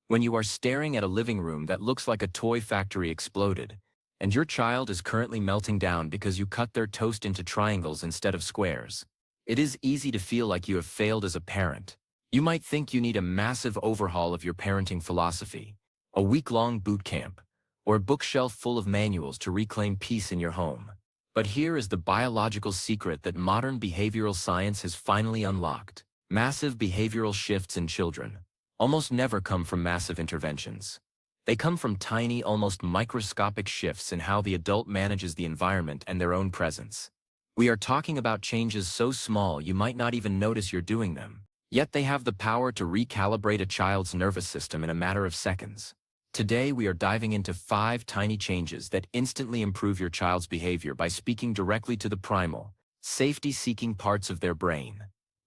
When you are staring at a living room that looks like a toy factory exploded, and your child is currently melting down because you cut their toast into triangles instead of squares, it is easy to feel like you have failed as a parent. You might think you need a massive overhaul of your parenting philosophy, a week-long boot camp, or a bookshelf full of manuals to reclaim peace in your home. But here is the biological secret that modern behavioral science has finally unlocked. Massive behavioral shifts in children almost never come from massive interventions. They come from tiny, almost microscopic shifts in how the adult manages the environment and their own presence. We are talking about changes so small you might not even notice you're doing them, yet they have the power to recalibrate a child's nervous system in a matter of seconds. Today we are diving into 5 tiny changes that instantly improve your child's behavior by speaking directly to the primal, safety-seeking parts of their brain.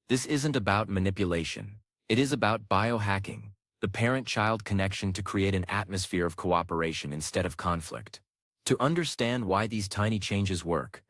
This isn't about manipulation. It is about biohacking, the parent-child connection to create an atmosphere of cooperation instead of conflict. To understand why these tiny changes work,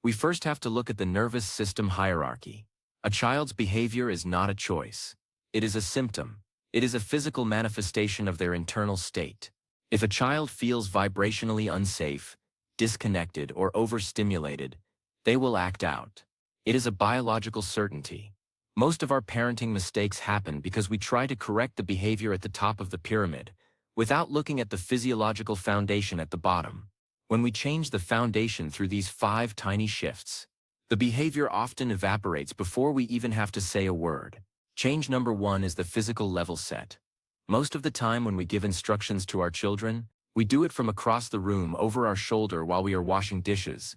we first have to look at the nervous system hierarchy. A child's behavior is not a choice. It is a symptom. It is a physical manifestation of their internal state. If a child feels vibrationally unsafe, disconnected, or overstimulated, they will act out. It is a biological certainty. Most of our parenting mistakes happen because we try to correct the behavior at the top of the pyramid, without looking at the physiological foundation at the bottom. When we change the foundation through these 5 tiny shifts, the behavior often evaporates before we even have to say a word. Change number 1 is the physical level set. Most of the time when we give instructions to our children, we do it from across the room over our shoulder while we are washing dishes,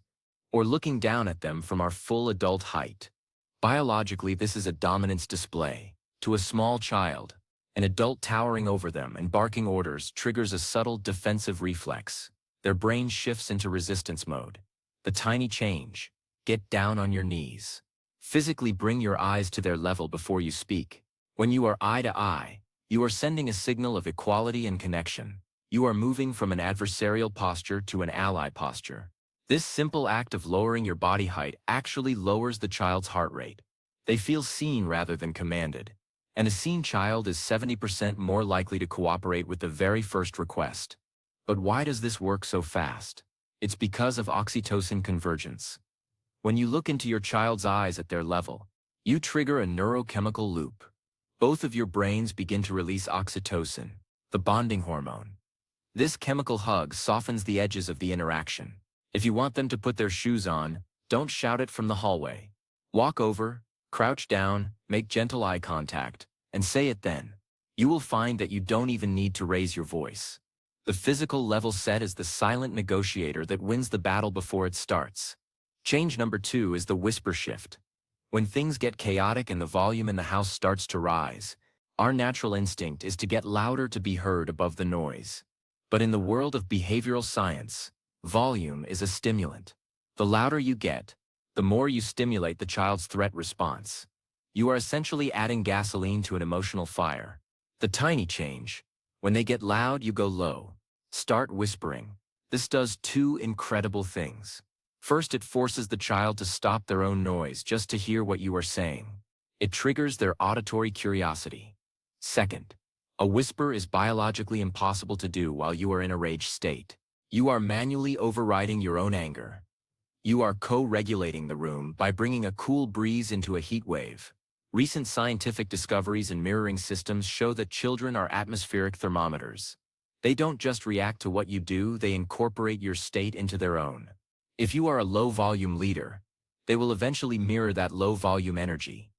or looking down at them from our full adult height. Biologically, this is a dominance display. To a small child, an adult towering over them and barking orders triggers a subtle defensive reflex. Their brain shifts into resistance mode. The tiny change: get down on your knees. Physically bring your eyes to their level before you speak. When you are eye to eye, you are sending a signal of equality and connection. You are moving from an adversarial posture to an ally posture. This simple act of lowering your body height actually lowers the child's heart rate. They feel seen rather than commanded. And a seen child is 70% more likely to cooperate with the very first request. But why does this work so fast? It's because of oxytocin convergence. When you look into your child's eyes at their level, you trigger a neurochemical loop. Both of your brains begin to release oxytocin, the bonding hormone. This chemical hug softens the edges of the interaction. If you want them to put their shoes on, don't shout it from the hallway. Walk over, crouch down, make gentle eye contact, and say it then. You will find that you don't even need to raise your voice. The physical level set is the silent negotiator that wins the battle before it starts. Change number 2 is the whisper shift. When things get chaotic and the volume in the house starts to rise, our natural instinct is to get louder to be heard above the noise. But in the world of behavioral science, volume is a stimulant. The louder you get, the more you stimulate the child's threat response. You are essentially adding gasoline to an emotional fire. The tiny change: when they get loud, you go low. Start whispering. This does 2 incredible things. First, it forces the child to stop their own noise just to hear what you are saying. It triggers their auditory curiosity. Second, a whisper is biologically impossible to do while you are in a rage state. You are manually overriding your own anger. You are co-regulating the room by bringing a cool breeze into a heat wave. Recent scientific discoveries in mirroring systems show that children are atmospheric thermometers. They don't just react to what you do, they incorporate your state into their own. If you are a low-volume leader, they will eventually mirror that low-volume energy.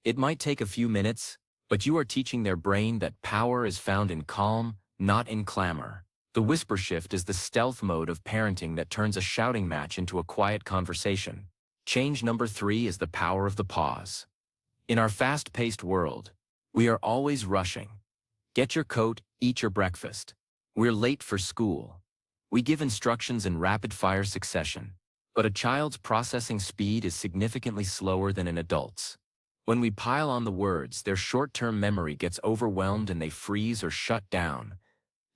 It might take a few minutes, but you are teaching their brain that power is found in calm, not in clamor. The whisper shift is the stealth mode of parenting that turns a shouting match into a quiet conversation. Change number 3 is the power of the pause. In our fast-paced world, we are always rushing. Get your coat, eat your breakfast. We're late for school. We give instructions in rapid-fire succession, but a child's processing speed is significantly slower than an adult's. When we pile on the words, their short-term memory gets overwhelmed and they freeze or shut down.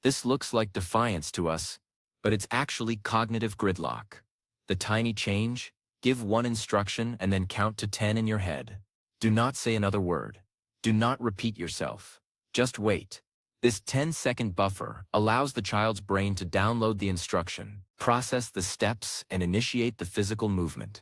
This looks like defiance to us, but it's actually cognitive gridlock. The tiny change: give 1 instruction and then count to 10 in your head. Do not say another word. Do not repeat yourself. Just wait. This 10-second buffer allows the child's brain to download the instruction, process the steps, and initiate the physical movement.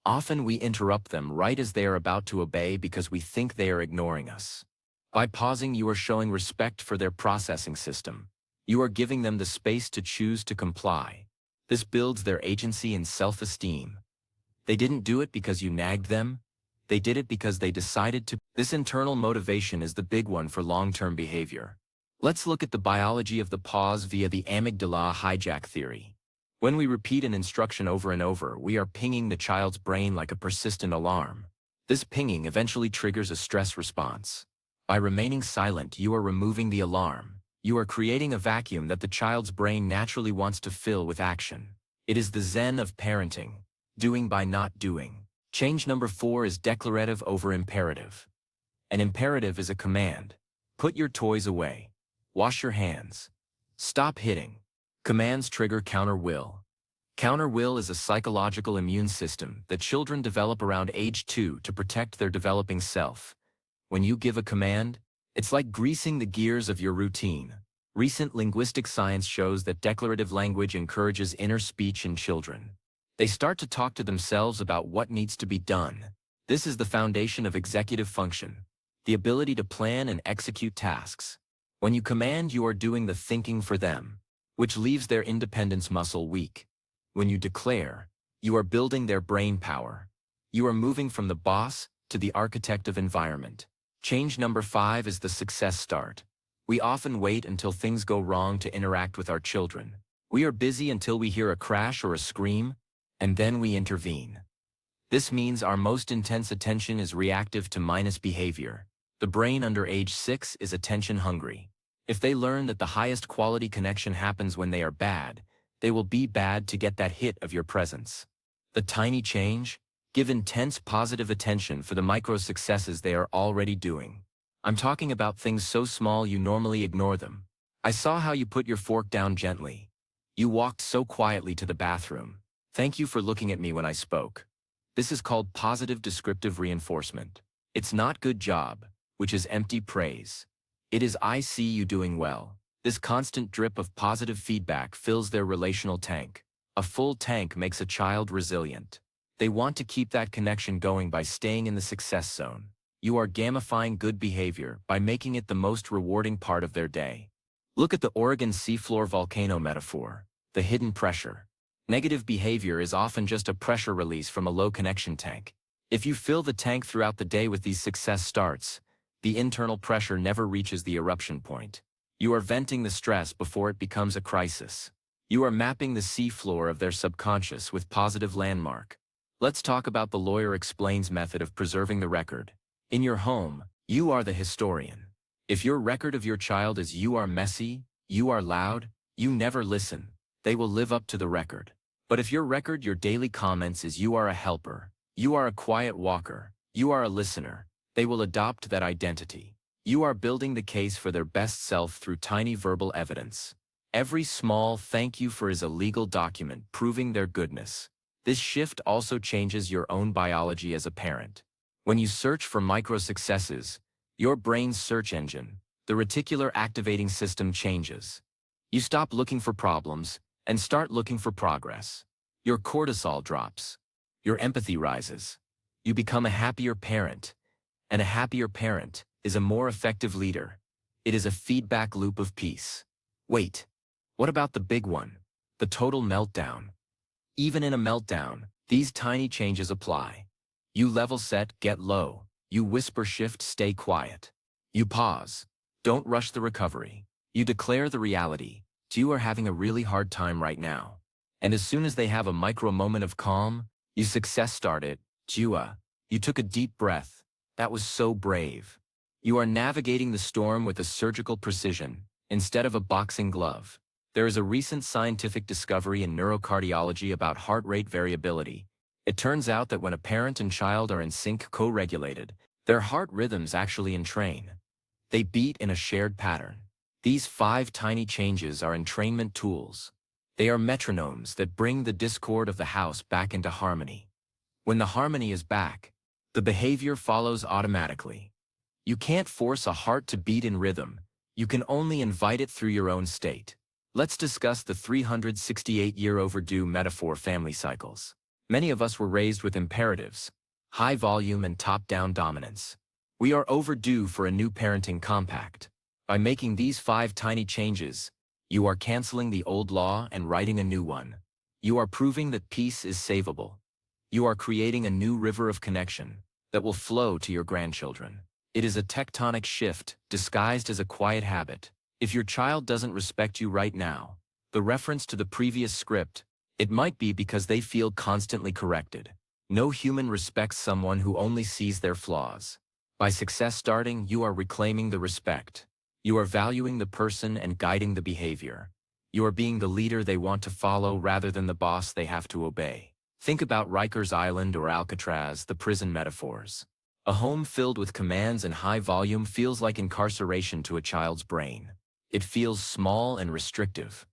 Often we interrupt them right as they are about to obey because we think they are ignoring us. By pausing, you are showing respect for their processing system. You are giving them the space to choose to comply. This builds their agency and self-esteem. They didn't do it because you nagged them. They did it because they decided to. This internal motivation is the big one for long-term behavior. Let's look at the biology of the pause via the amygdala hijack theory. When we repeat an instruction over and over, we are pinging the child's brain like a persistent alarm. This pinging eventually triggers a stress response. By remaining silent, you are removing the alarm. You are creating a vacuum that the child's brain naturally wants to fill with action. It is the zen of parenting, doing by not doing. Change number 4 is declarative over imperative. An imperative is a command. Put your toys away. Wash your hands. Stop hitting. Commands trigger counter-will. Counter-will is a psychological immune system that children develop around age 2 to protect their developing self. When you give a command, it's like greasing the gears of your routine. Recent linguistic science shows that declarative language encourages inner speech in children. They start to talk to themselves about what needs to be done. This is the foundation of executive function, the ability to plan and execute tasks. When you command, you are doing the thinking for them, which leaves their independence muscle weak. When you declare, you are building their brain power. You are moving from the boss to the architect of environment. Change number 5 is the success start. We often wait until things go wrong to interact with our children. We are busy until we hear a crash or a scream, and then we intervene. This means our most intense attention is reactive to minus behavior. The brain under age 6 is attention hungry. If they learn that the highest quality connection happens when they are bad, they will be bad to get that hit of your presence. The tiny change? Give intense positive attention for the micro successes they are already doing. I'm talking about things so small you normally ignore them. I saw how you put your fork down gently. You walked so quietly to the bathroom. Thank you for looking at me when I spoke. This is called positive descriptive reinforcement. It's not good job, which is empty praise. It is I see you doing well. This constant drip of positive feedback fills their relational tank. A full tank makes a child resilient. They want to keep that connection going by staying in the success zone. You are gamifying good behavior by making it the most rewarding part of their day. Look at the Oregon seafloor volcano metaphor, the hidden pressure. Negative behavior is often just a pressure release from a low connection tank. If you fill the tank throughout the day with these success starts, the internal pressure never reaches the eruption point. You are venting the stress before it becomes a crisis. You are mapping the seafloor of their subconscious with positive landmark. Let's talk about the lawyer explains method of preserving the record. In your home, you are the historian. If your record of your child is you are messy, you are loud, you never listen, they will live up to the record. But if your record, your daily comments is you are a helper, you are a quiet walker, you are a listener, they will adopt that identity. You are building the case for their best self through tiny verbal evidence. Every small thank you for is a legal document proving their goodness. This shift also changes your own biology as a parent. When you search for micro successes, your brain's search engine, the reticular activating system, changes. You stop looking for problems and start looking for progress. Your cortisol drops. Your empathy rises. You become a happier parent. And a happier parent is a more effective leader. It is a feedback loop of peace. Wait, what about the big one? The total meltdown. Even in a meltdown, these tiny changes apply. You level set, get low. You whisper shift, stay quiet. You pause. Don't rush the recovery. You declare the reality. You are having a really hard time right now. And as soon as they have a micro moment of calm, you success start it. You took a deep breath. That was so brave. You are navigating the storm with a surgical precision, instead of a boxing glove. There is a recent scientific discovery in neurocardiology about heart rate variability. It turns out that when a parent and child are in sync, co-regulated, their heart rhythms actually entrain. They beat in a shared pattern. These 5 tiny changes are entrainment tools. They are metronomes that bring the discord of the house back into harmony. When the harmony is back, the behavior follows automatically. You can't force a heart to beat in rhythm. You can only invite it through your own state. Let's discuss the 368-year overdue metaphor family cycles. Many of us were raised with imperatives, high volume and top-down dominance. We are overdue for a new parenting compact. By making these 5 tiny changes, you are canceling the old law and writing a new one. You are proving that peace is savable. You are creating a new river of connection that will flow to your grandchildren. It is a tectonic shift disguised as a quiet habit. If your child doesn't respect you right now, the reference to the previous script, it might be because they feel constantly corrected. No human respects someone who only sees their flaws. By success starting, you are reclaiming the respect. You are valuing the person and guiding the behavior. You are being the leader they want to follow rather than the boss they have to obey. Think about Rikers Island or Alcatraz, the prison metaphors. A home filled with commands and high volume feels like incarceration to a child's brain. It feels small and restrictive.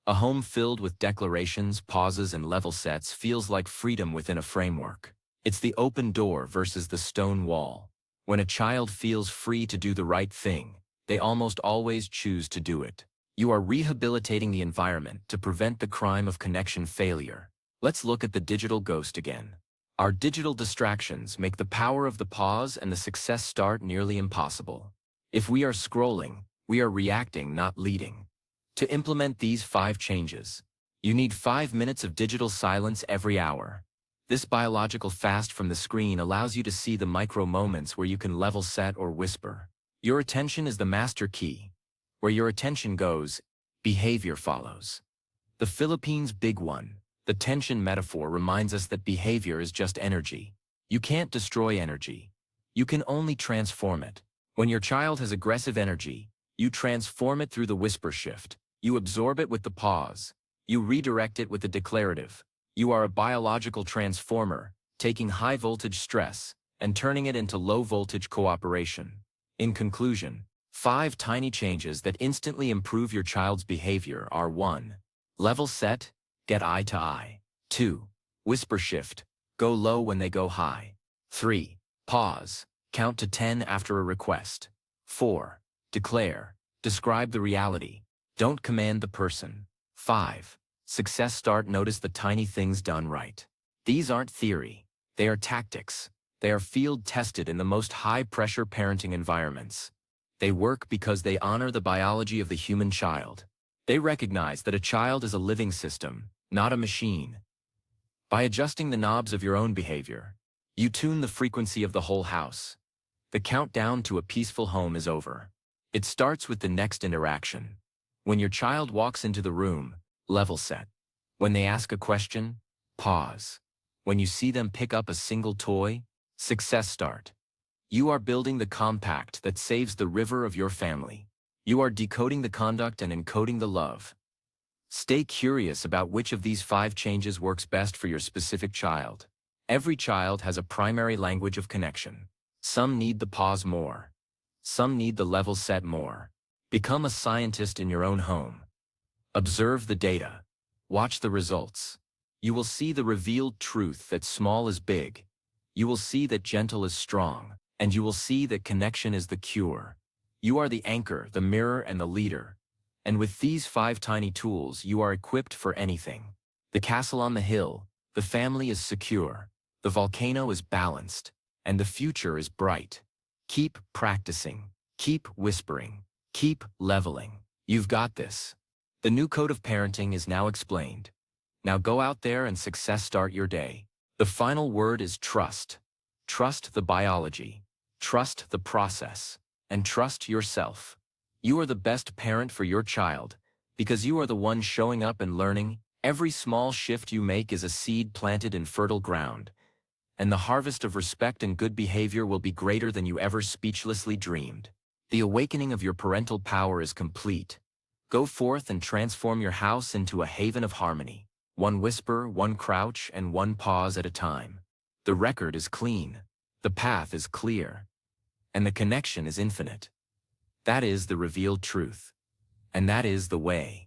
A home filled with declarations, pauses, and level sets feels like freedom within a framework. It's the open door versus the stone wall. When a child feels free to do the right thing, they almost always choose to do it. You are rehabilitating the environment to prevent the crime of connection failure. Let's look at the digital ghost again. Our digital distractions make the power of the pause and the success start nearly impossible. If we are scrolling, we are reacting, not leading. To implement these 5 changes, you need 5 minutes of digital silence every hour. This biological fast from the screen allows you to see the micro moments where you can level set or whisper. Your attention is the master key. Where your attention goes, behavior follows. The Philippines' big one, the tension metaphor, reminds us that behavior is just energy. You can't destroy energy. You can only transform it. When your child has aggressive energy, you transform it through the whisper shift. You absorb it with the pause. You redirect it with the declarative. You are a biological transformer, taking high-voltage stress and turning it into low-voltage cooperation. In conclusion, 5 tiny changes that instantly improve your child's behavior are: 1. Level set, get eye to eye. 2. Whisper shift, go low when they go high. 3. Pause, count to 10 after a request. 4. Declare, describe the reality. Don't command the person. 5. Success start, notice the tiny things done right. These aren't theory. They are tactics. They are field-tested in the most high-pressure parenting environments. They work because they honor the biology of the human child. They recognize that a child is a living system, not a machine. By adjusting the knobs of your own behavior, you tune the frequency of the whole house. The countdown to a peaceful home is over. It starts with the next interaction. When your child walks into the room, level set. When they ask a question, pause. When you see them pick up a single toy, success start. You are building the compact that saves the river of your family. You are decoding the conduct and encoding the love. Stay curious about which of these 5 changes works best for your specific child. Every child has a primary language of connection. Some need the pause more. Some need the level set more. Become a scientist in your own home. Observe the data. Watch the results. You will see the revealed truth that small is big. You will see that gentle is strong. And you will see that connection is the cure. You are the anchor, the mirror, and the leader. And with these 5 tiny tools, you are equipped for anything. The castle on the hill, the family is secure, the volcano is balanced, and the future is bright. Keep practicing. Keep whispering. Keep leveling. You've got this. The new code of parenting is now explained. Now go out there and success start your day. The final word is trust. Trust the biology. Trust the process. And trust yourself. You are the best parent for your child because you are the one showing up and learning. Every small shift you make is a seed planted in fertile ground, and the harvest of respect and good behavior will be greater than you ever speechlessly dreamed. The awakening of your parental power is complete. Go forth and transform your house into a haven of harmony. One whisper, one crouch, and one pause at a time. The record is clean. The path is clear. And the connection is infinite. That is the revealed truth. And that is the way.